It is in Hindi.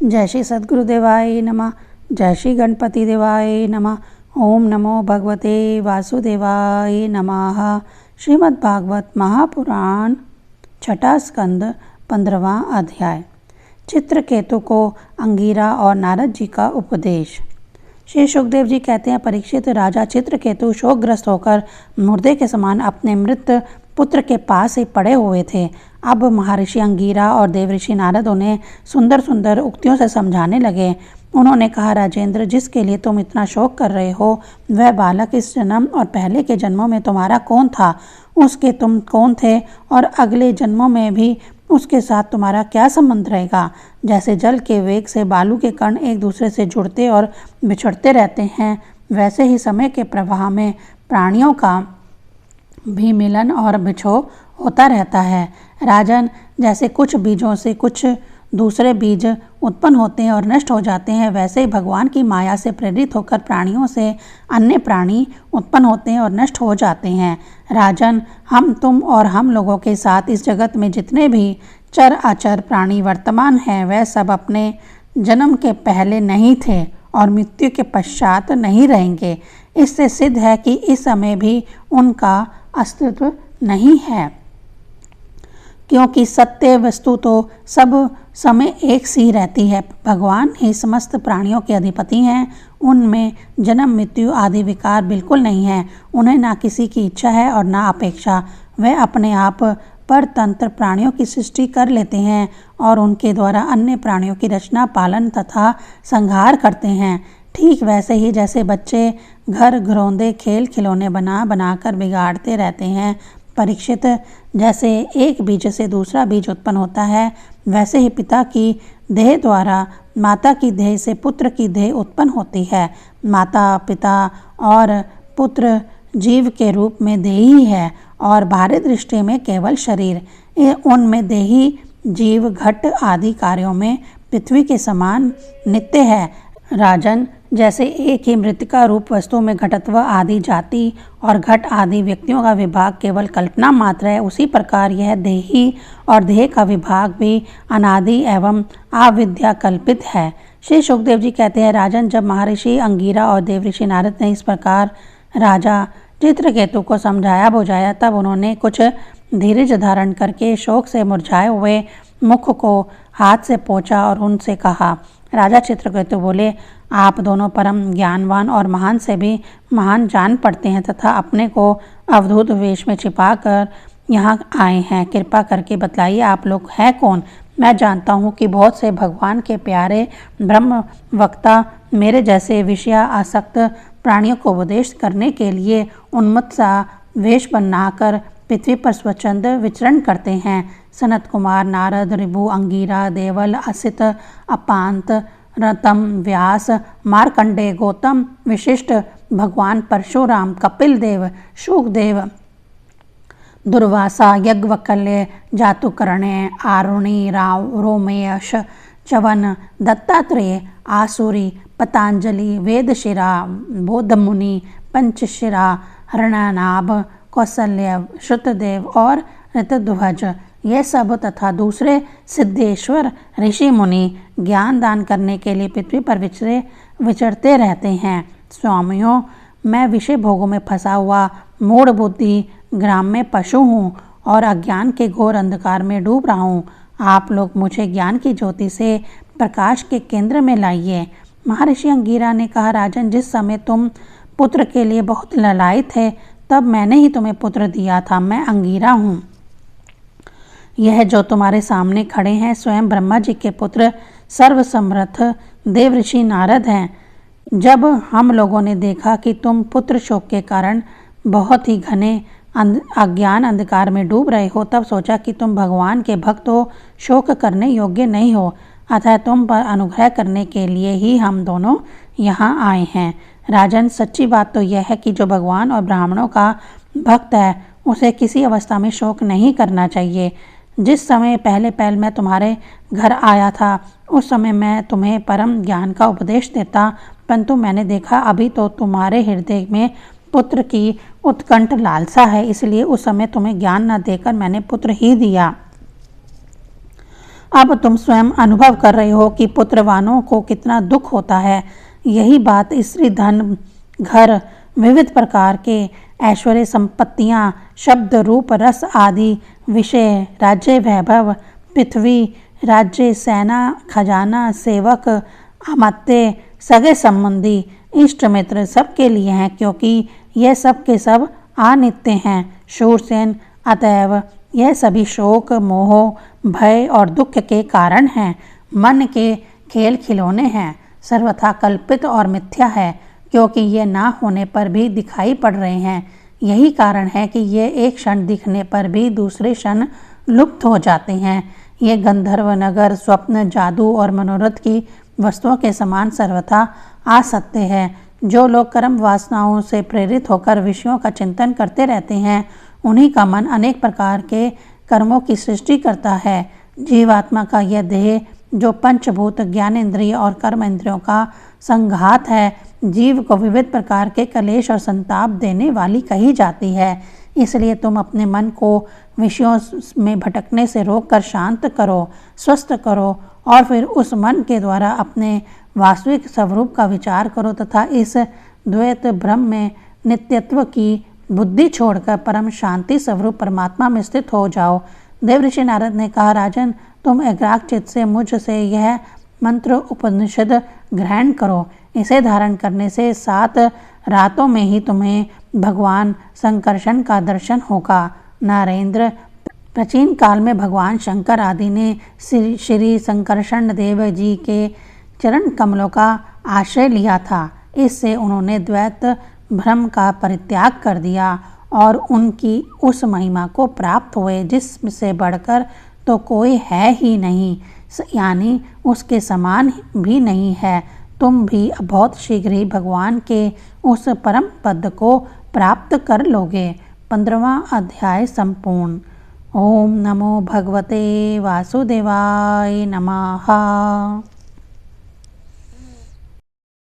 जय श्री सद्गुरुदेवाय नमः। जय श्री गणपति देवाय नमः। ओम नमो भगवते वासुदेवाय नमः। श्रीमद् भागवत महापुराण छठा स्कंद 15वां अध्याय। चित्रकेतु को अंगीरा और नारद जी का उपदेश। श्री सुखदेव जी कहते हैं, परीक्षित, राजा चित्रकेतु शोकग्रस्त होकर मुर्दे के समान अपने मृत पुत्र के पास ही पड़े हुए थे। अब महर्षि अंगीरा और देवऋषि नारद उन्हें सुंदर सुंदर उक्तियों से समझाने लगे। उन्होंने कहा, राजेंद्र, जिसके लिए तुम इतना शोक कर रहे हो वह बालक इस जन्म और पहले के जन्मों में तुम्हारा कौन था, उसके तुम कौन थे और अगले जन्मों में भी उसके साथ तुम्हारा क्या संबंध रहेगा। जैसे जल के वेग से बालू के कण एक दूसरे से जुड़ते और बिछड़ते रहते हैं, वैसे ही समय के प्रवाह में प्राणियों का भी मिलन और बिछो होता रहता है। राजन, जैसे कुछ बीजों से कुछ दूसरे बीज उत्पन्न होते हैं और नष्ट हो जाते हैं, वैसे ही भगवान की माया से प्रेरित होकर प्राणियों से अन्य प्राणी उत्पन्न होते हैं और नष्ट हो जाते हैं। राजन, हम, तुम और हम लोगों के साथ इस जगत में जितने भी चर अचर प्राणी वर्तमान हैं, वह सब अपने जन्म के पहले नहीं थे और मृत्यु के पश्चात नहीं रहेंगे। इससे सिद्ध है कि इस समय भी उनका अस्तित्व नहीं है, क्योंकि सत्य वस्तु तो सब समय एक सी रहती है। भगवान ही समस्त प्राणियों के अधिपति हैं। उनमें जन्म मृत्यु आदि विकार बिल्कुल नहीं है। उन्हें ना किसी की इच्छा है और ना अपेक्षा। वह अपने आप परतंत्र प्राणियों की सृष्टि कर लेते हैं और उनके द्वारा अन्य प्राणियों की रचना, पालन तथा संहार करते हैं। ठीक वैसे ही जैसे बच्चे घर घरौंदे खेल खिलौने बना बनाकर बिगाड़ते रहते हैं। परीक्षित, जैसे एक बीज से दूसरा बीज उत्पन्न होता है, वैसे ही पिता की देह द्वारा माता की देह से पुत्र की देह उत्पन्न होती है। माता, पिता और पुत्र जीव के रूप में देही है और बाहरी दृष्टि में केवल शरीर। उनमें देही जीव घट आदि कार्यों में पृथ्वी के समान नित्य है। राजन, जैसे एक ही मृतिका रूप वस्तु में घटत्व आदि जाति और घट आदि व्यक्तियों का विभाग केवल कल्पना मात्र है, उसी प्रकार यह देही और देह का विभाग भी अनादि एवं अविद्या कल्पित है। श्री सुखदेव जी कहते हैं, राजन, जब महर्षि अंगीरा और देवऋषि नारद ने इस प्रकार राजा चित्रकेतु को समझाया बुझाया, तब उन्होंने कुछ धीरज धारण करके शोक से मुरझाए हुए मुख को हाथ से पोंछा और उनसे कहा। राजा चित्रकेतु बोले, आप दोनों परम ज्ञानवान और महान से भी महान जान पड़ते हैं तथा अपने को अवधूत वेश में छिपाकर यहाँ आए हैं। कृपा करके बतलाइए, आप लोग हैं कौन? मैं जानता हूँ कि बहुत से भगवान के प्यारे ब्रह्म वक्ता मेरे जैसे विषया आसक्त प्राणियों को उपदेश करने के लिए उन्मत्त सा वेश बनाकर पृथ्वी पर स्वच्छंद विचरण करते हैं। सनत कुमार, नारद, ऋभु, अंगीरा, देवल, असित, अपांत, रतम, व्यास, मार्कंडेय, गौतम, विशिष्ट, भगवान परशुराम, कपिल देव, शुकदेव, दुर्वासा, यज्ञवल्क्य, जातुकर्ण्य, आरुणि, रोमेश, च्यवन, दत्तात्रेय, आसुरी, पतंजलि, वेदशिरा, बोधमुनि, पंचशिरा, हरणानाभ, कौसल्य, श्रुतदेव और ऋतध्वज, ये सब तथा दूसरे सिद्धेश्वर ऋषि मुनि ज्ञान दान करने के लिए पृथ्वी पर विचरते रहते हैं। स्वामियों, मैं विषय भोगों में फंसा हुआ मूढ़ बुद्धि ग्राम में पशु हूँ और अज्ञान के घोर अंधकार में डूब रहा हूँ। आप लोग मुझे ज्ञान की ज्योति से प्रकाश के केंद्र में लाइए। महर्षि अंगीरा ने कहा, राजन, जिस समय तुम पुत्र के लिए बहुत ललायित थे, तब मैंने ही तुम्हें पुत्र दिया था। मैं अंगीरा हूँ। यह जो तुम्हारे सामने खड़े हैं स्वयं ब्रह्मा जी के पुत्र सर्वसमर्थ देवऋषि नारद हैं। जब हम लोगों ने देखा कि तुम पुत्र शोक के कारण बहुत ही घने अज्ञान अंधकार में डूब रहे हो, तब सोचा कि तुम भगवान के भक्त हो, शोक करने योग्य नहीं हो, अतः तुम पर अनुग्रह करने के लिए ही हम दोनों यहाँ आए हैं। राजन, सच्ची बात तो यह है कि जो भगवान और ब्राह्मणों का भक्त है, उसे किसी अवस्था में शोक नहीं करना चाहिए। जिस समय पहले मैं तुम्हारे घर आया था, उस समय मैं तुम्हें परम ज्ञान का उपदेश देता, परंतु मैंने देखा अभी तो तुम्हारे हृदय में पुत्र की उत्कंठ लालसा है, इसलिए उस समय तुम्हें ज्ञान न देकर मैंने पुत्र ही दिया। अब तुम स्वयं अनुभव कर रहे हो कि पुत्रवानों को कितना दुख होता है। यही बात स्त्री, धन, घर, विविध प्रकार के ऐश्वर्य, संपत्तियाँ, शब्द, रूप, रस आदि विषय, राज्य, वैभव, पृथ्वी, राज्य, सेना, खजाना, सेवक, अमात्य, सगे संबंधी, इष्ट मित्र सबके लिए हैं, क्योंकि यह सब के सब अनित्य हैं। शूरसेन, अतएव यह सभी शोक, मोह, भय और दुख के कारण हैं। मन के खेल खिलौने हैं, सर्वथा कल्पित और मिथ्या है, क्योंकि ये ना होने पर भी दिखाई पड़ रहे हैं। यही कारण है कि ये एक क्षण दिखने पर भी दूसरे क्षण लुप्त हो जाते हैं। ये गंधर्व नगर स्वप्न, जादू और मनोरथ की वस्तुओं के समान सर्वथा असत्य है। जो लोग कर्म वासनाओं से प्रेरित होकर विषयों का चिंतन करते रहते हैं, उन्हीं का मन अनेक प्रकार के कर्मों की सृष्टि करता है। जीवात्मा का यह देह, जो पंचभूत, ज्ञानेंद्रिय और कर्म इंद्रियों का संघात है, जीव को विविध प्रकार के क्लेश और संताप देने वाली कही जाती है। इसलिए तुम अपने मन को विषयों में भटकने से रोककर शांत करो, स्वस्थ करो और फिर उस मन के द्वारा अपने वास्तविक स्वरूप का विचार करो तथा इस द्वैत भ्रम में नित्यत्व की बुद्धि छोड़कर परम शांति स्वरूप परमात्मा में स्थित हो जाओ। देवऋषि नारद ने कहा, राजन, तुम एकाग्र चित्त से मुझ से यह मंत्र उपनिषद ग्रहण करो। इसे धारण करने से 7 रातों में ही तुम्हें भगवान संकर्षण का दर्शन होगा। नरेंद्र, प्राचीन काल में भगवान शंकर आदि ने श्री संकर्षण देव जी के चरण कमलों का आश्रय लिया था। इससे उन्होंने द्वैत भ्रम का परित्याग कर दिया और उनकी उस महिमा को प्राप्त हुए जिससे बढ़कर तो कोई है ही नहीं, यानी उसके समान भी नहीं है। तुम भी बहुत शीघ्र ही भगवान के उस परम पद को प्राप्त कर लोगे। 15वां अध्याय संपूर्ण। ओम नमो भगवते वासुदेवाय नमः।